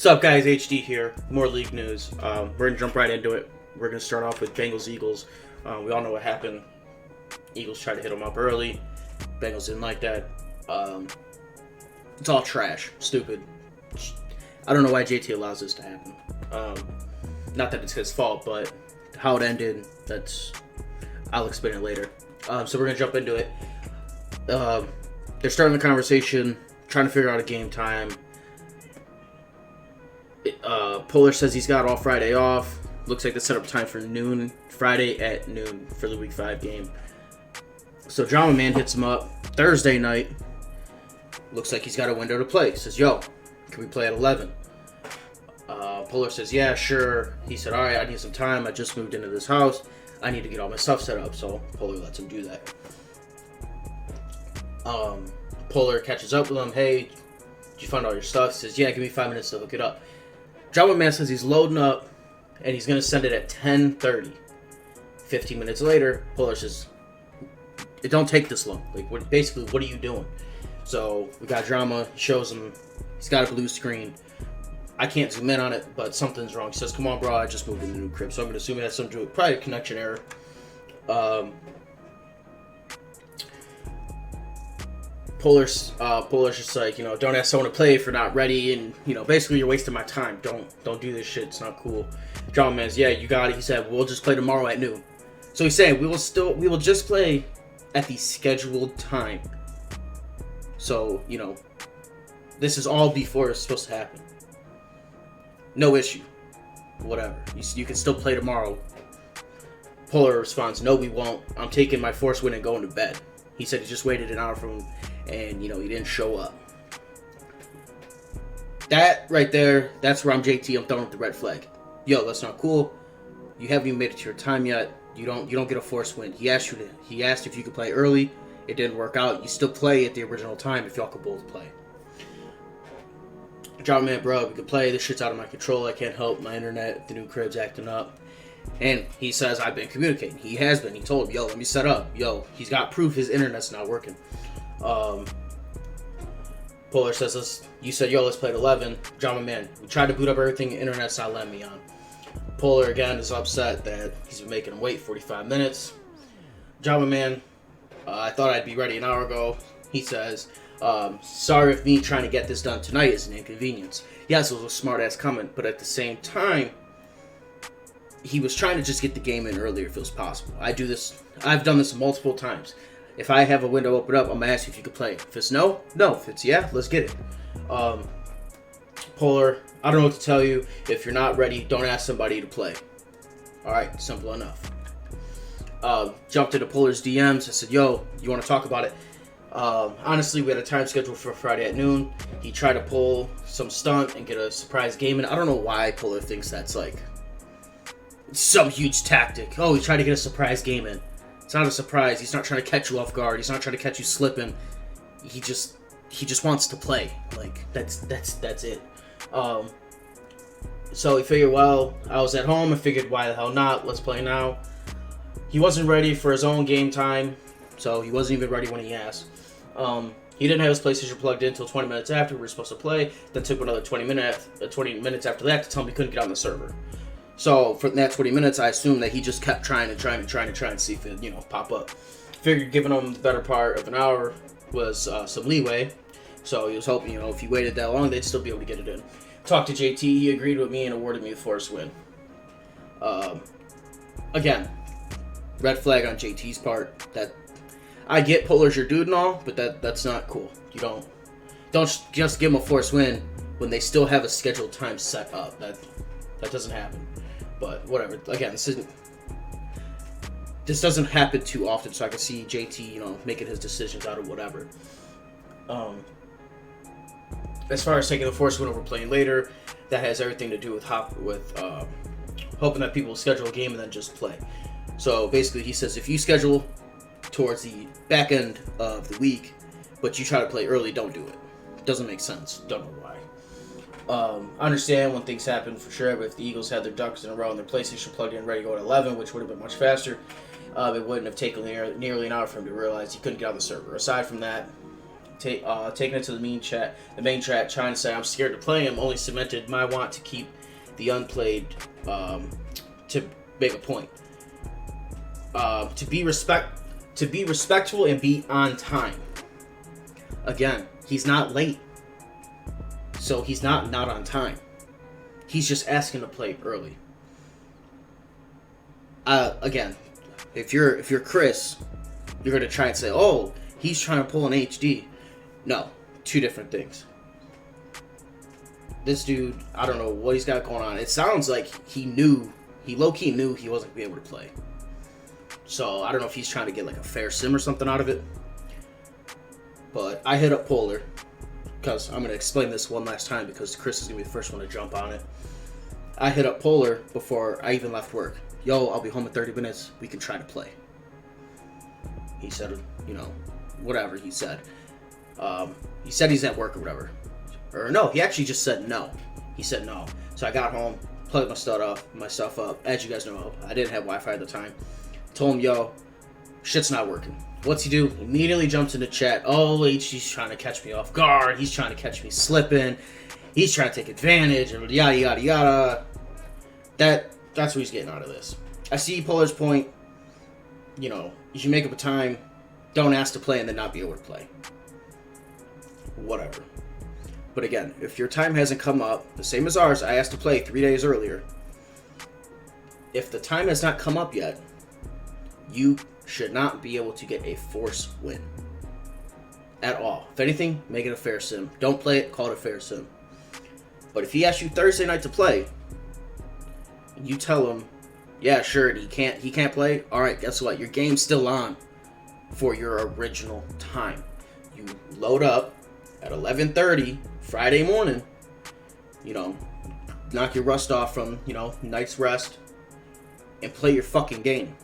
What's up, guys? HD here. More league news. We're gonna jump right into it. We're gonna start off with Bengals-Eagles. We all know what happened. Eagles tried to hit them up early. Bengals didn't like that. It's all trash. Stupid. I don't know why JT allows this to happen. Not that it's his fault, but how it ended, I'll explain it later. So we're gonna jump into it. They're starting the conversation, trying to figure out a game time. Polar says he's got all Friday off. Looks like the setup time for noon, Friday at noon for the Week 5 game. So Drama Man hits him up Thursday night. Looks like he's got a window to play. Says, yo, can we play at 11? Polar says, yeah, sure. He said, all right, I need some time. I just moved into this house. I need to get all my stuff set up. So Polar lets him do that. Polar catches up with him. Hey, did you find all your stuff? He says, yeah, give me 5 minutes to look it up. Drama Man says he's loading up, and he's going to send it at 10:30. 15 minutes later, Polar says, it don't take this long. Like, what are you doing? So, we got Drama, shows him, he's got a blue screen. I can't zoom in on it, but something's wrong. He says, come on, bro, I just moved into the new crib. So, I'm going to assume it has something to do with probably a connection error. Polar's just like, don't ask someone to play if you're not ready, and basically you're wasting my time. Don't do this shit. It's not cool. Drama Man's, yeah, you got it. He said we'll just play tomorrow at noon. So he's saying we will just play at the scheduled time. So this is all before it's supposed to happen. No issue. Whatever. You can still play tomorrow. Polar responds, no, we won't. I'm taking my force win and going to bed. He said he just waited an hour from him, and he didn't show up. That right there, that's where I'm JT. I'm throwing up the red flag. Yo, that's not cool. You haven't even made it to your time yet. You don't get a force win. He asked if you could play early. It didn't work out. You still play at the original time if y'all could both play. Drama Man, bro, we could play. This shit's out of my control. I can't help my internet. The new crib's acting up. And he says, I've been communicating. He has been. He told him, yo, let me set up. Yo, he's got proof his internet's not working. Polar says, you said, yo, let's play at 11. Drama Man, we tried to boot up everything. The internet's not letting me on. Polar, again, is upset that he's been making him wait 45 minutes. Drama Man, I thought I'd be ready an hour ago. He says, sorry if me trying to get this done tonight is an inconvenience. Yes, it was a smart-ass comment, but at the same time, he was trying to just get the game in earlier if it was possible. I've done this multiple times. If I have a window open up, I'm going to ask you if you could play. If it's no. If it's yeah, let's get it. Polar, I don't know what to tell you. If you're not ready, don't ask somebody to play. Alright, simple enough. Jumped into Polar's DMs. I said, yo, you want to talk about it? Honestly, we had a time scheduled for Friday at noon. He tried to pull some stunt and get a surprise game in. I don't know why Polar thinks that's like some huge tactic. Oh, he tried to get a surprise game in. It's not a surprise. He's not trying to catch you off guard. He's not trying to catch you slipping. He just wants to play. Like that's it. So he figured, well, I was at home. I figured, why the hell not? Let's play now. He wasn't ready for his own game time, so he wasn't even ready when he asked. He didn't have his PlayStation plugged in until 20 minutes after we were supposed to play. Then took another 20 minutes after that to tell him he couldn't get on the server. So for that 20 minutes, I assumed that he just kept trying and see if it, pop up. Figured giving him the better part of an hour was some leeway. So he was hoping, if he waited that long, they'd still be able to get it in. Talked to JT, he agreed with me and awarded me the force win. Again, red flag on JT's part. That I get Polar's your dude and all, but that's not cool. You don't just give them a force win when they still have a scheduled time set up. That doesn't happen. But whatever. Again, this doesn't happen too often, so I can see JT, making his decisions out of whatever. As far as taking the force win over playing later, that has everything to do with hoping that people schedule a game and then just play. So basically, he says if you schedule towards the back end of the week, but you try to play early, don't do it. It doesn't make sense. Don't know why. I understand when things happen for sure, but if the Eagles had their ducks in a row and their PlayStation plugged in ready to go at 11, which would have been much faster, it wouldn't have taken nearly an hour for him to realize he couldn't get on the server. Aside from that, taking it to the main chat, trying to say I'm scared to play him only cemented my want to keep the unplayed, to make a point. To be respectful and be on time. Again, he's not late, so he's not on time. He's just asking to play early. Again, if you're Chris, you're gonna try and say, "Oh, he's trying to pull an HD." No, two different things. This dude, I don't know what he's got going on. It sounds like he low-key knew he wasn't gonna be able to play. So I don't know if he's trying to get like a fair sim or something out of it. But I hit up Polar, because I'm gonna explain this one last time because Chris is gonna be the first one to jump on it. I hit up Polar before I even left work. Yo, I'll be home in 30 minutes. We can try to play. He said, whatever he said. He said he's at work or whatever. Or no, he actually just said no. He said no. So I got home, plugged my stuff up. As you guys know, I didn't have Wi-Fi at the time. Told him, yo, shit's not working. What's he do? Immediately jumps into chat. Oh, HD's trying to catch me off guard. He's trying to catch me slipping. He's trying to take advantage and yada, yada, yada. That's what he's getting out of this. I see Polar's point. You should make up a time. Don't ask to play and then not be able to play. Whatever. But again, if your time hasn't come up, the same as ours, I asked to play 3 days earlier. If the time has not come up yet, you should not be able to get a force win. At all. If anything, make it a fair sim. Don't play it, call it a fair sim. But if he asks you Thursday night to play, and you tell him, yeah, sure, he can't play, alright, guess what? Your game's still on for your original time. You load up at 11:30 Friday morning, knock your rust off from, night's rest, and play your fucking game.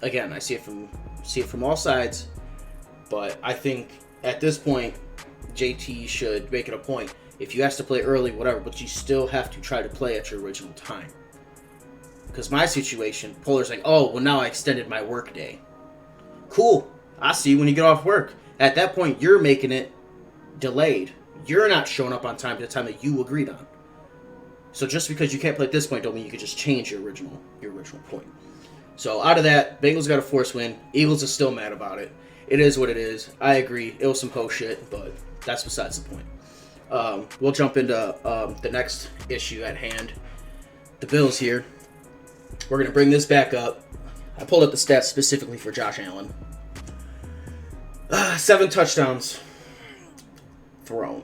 Again, I see it from all sides, but I think at this point, JT should make it a point. If you ask to play early, whatever, but you still have to try to play at your original time. Because my situation, Polar's like, oh, well now I extended my work day. Cool. I'll see you when you get off work. At that point, you're making it delayed. You're not showing up on time to the time that you agreed on. So just because you can't play at this point don't mean you can just change your original point. So out of that, Bengals got a force win. Eagles are still mad about it. It is what it is. I agree. It was some post shit, but that's besides the point. We'll jump into the next issue at hand. The Bills here. We're going to bring this back up. I pulled up the stats specifically for Josh Allen. 7 touchdowns thrown.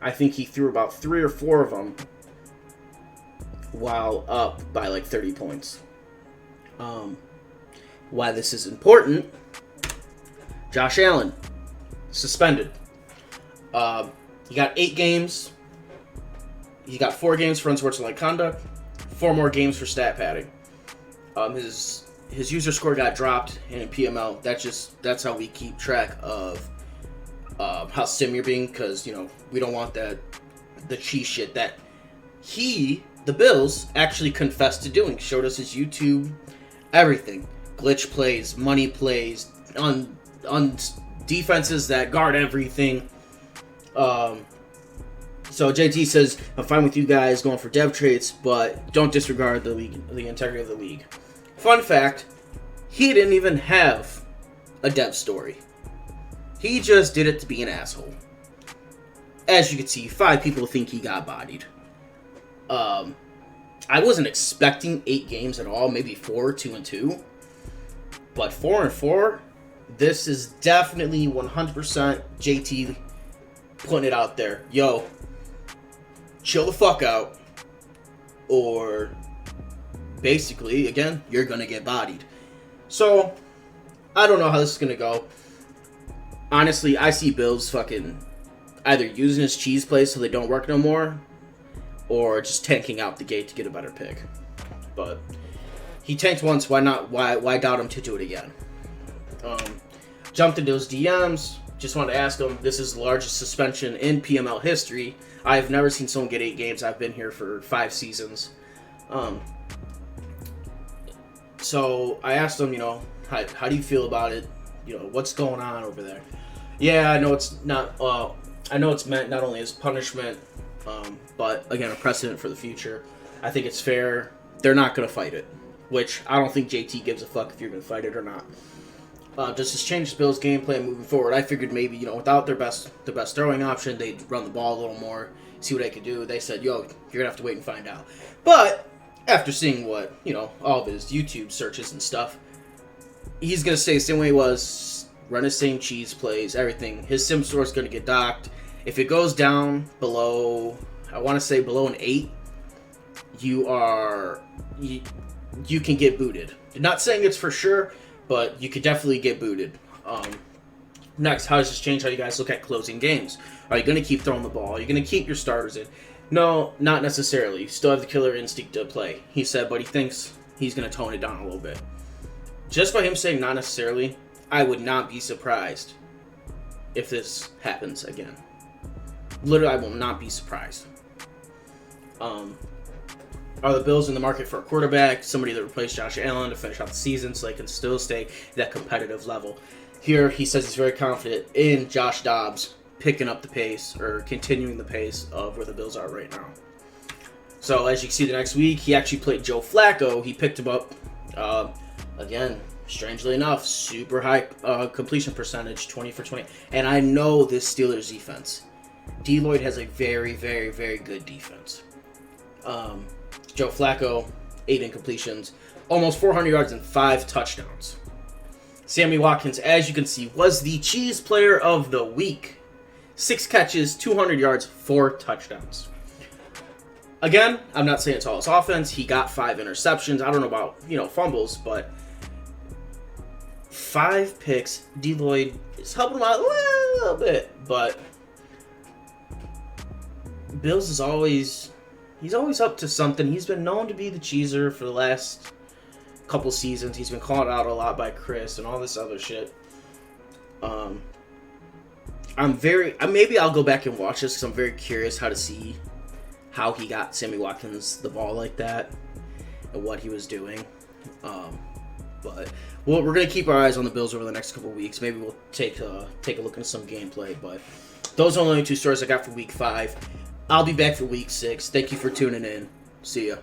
I think he threw about 3 or 4 of them while up by like 30 points. Why this is important, Josh Allen, suspended. He got 8 games. He got 4 games for unsportsmanlike conduct, 4 more games for stat padding. His user score got dropped in PML. That's how we keep track of how sim you're being, because we don't want the cheese shit that the Bills actually confessed to doing. Showed us his YouTube, everything, glitch plays, money plays, on defenses that guard everything. So JT says, I'm fine with you guys going for dev traits, but don't disregard the integrity of the league. Fun fact, he didn't even have a dev story. He just did it to be an asshole. As you can see, 5 people think he got bodied. I wasn't expecting 8 games at all, maybe 4, 2-2. But 4-4, this is definitely 100% JT putting it out there. Yo, chill the fuck out, or basically, again, you're gonna get bodied. So, I don't know how this is gonna go. Honestly, I see Bills fucking either using his cheese plays so they don't work no more, or just tanking out the gate to get a better pick. But he tanked once, why not? Why doubt him to do it again? Jumped into his DMs. Just wanted to ask him. This is the largest suspension in PML history. I've never seen someone get 8 games. I've been here for 5 seasons. So I asked him, how do you feel about it? What's going on over there? Yeah, I know it's not. I know it's meant not only as punishment, but again a precedent for the future. I think it's fair. They're not going to fight it, which I don't think JT gives a fuck if you're going to fight it or not. Does this change the Bills' game plan moving forward? I figured maybe without the best throwing option, they'd run the ball a little more, see what they could do. They said, "Yo, you're gonna have to wait and find out." But after seeing what all of his YouTube searches and stuff, he's gonna stay the same way he was, run his same cheese plays, everything. His sim score is gonna get docked. If it goes down below, I want to say below an 8, you can get booted. I'm not saying it's for sure, but you could definitely get booted. Next, how does this change how you guys look at closing games? Are you going to keep throwing the ball? Are you going to keep your starters in? No, not necessarily. You still have the killer instinct to play, he said, but he thinks he's going to tone it down a little bit. Just by him saying not necessarily, I would not be surprised if this happens again. Literally, I will not be surprised. Are the Bills in the market for a quarterback, somebody to replace Josh Allen to finish out the season so they can still stay at that competitive level? Here, he says he's very confident in Josh Dobbs picking up the pace or continuing the pace of where the Bills are right now. So, as you can see the next week, he actually played Joe Flacco. He picked him up, again, strangely enough, super high completion percentage, 20 for 20. And I know this Steelers defense. D. Lloyd has a very, very, very good defense. Joe Flacco, 8 incompletions, almost 400 yards and 5 touchdowns. Sammy Watkins, as you can see, was the cheese player of the week. 6 catches, 200 yards, 4 touchdowns. Again, I'm not saying it's all his offense. He got 5 interceptions. I don't know about, fumbles, but 5 picks. D. Lloyd is helping him out a little bit, but Bills is always... He's always up to something. He's been known to be the cheeser for the last couple seasons. He's been called out a lot by Chris and all this other shit. Maybe I'll go back and watch this because I'm very curious how to see how he got Sammy Watkins the ball like that and what he was doing. But we're going to keep our eyes on the Bills over the next couple weeks. Maybe we'll take a look at some gameplay. But those are the only 2 stories I got for Week 5. I'll be back for Week 6. Thank you for tuning in. See ya.